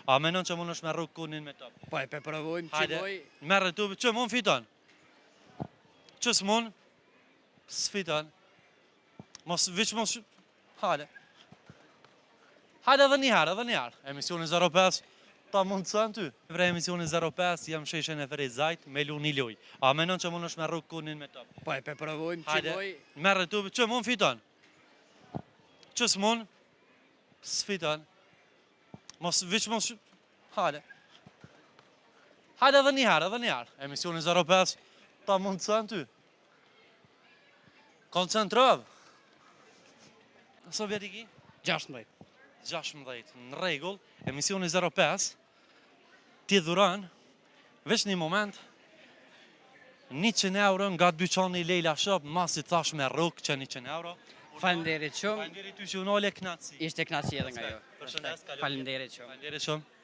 A menon që mund është me rrugë kunin me top? Po e provojmë, Hajde, qimoj. merre tu, që mund fiton? Që s'mund? S'fiton. Mos, viç mos... Hajde. Hajde edhe njëherë. Emisioni 05, ta mund të sënë ty. Vre emisioni 05, jam sheshen e Ferit Zajt, me lu një loj. A menon që mund është me rrugë kunin me top? Po e provojmë, Hajde, qimoj. merre tu, që mund fiton? Që s'mund? S'fiton. Mos, viç mos... Hajde. Hajde edhe njëherë. Emisioni 05, ta mund të sënë ty. Koncentrov. Së vjeti ki? 16. 16, në regull, emisioni 05, ti dhuron, veç një moment, 100 euro nga dyqani Lejla Shop, masi thash me rrugë që 100 euro. Falenderit shumë. Falenderit ty që unole knatësi. Ishte knatësi edhe nga jo. Përshëndes, kaloj. Falenderit shumë. Falenderit shumë.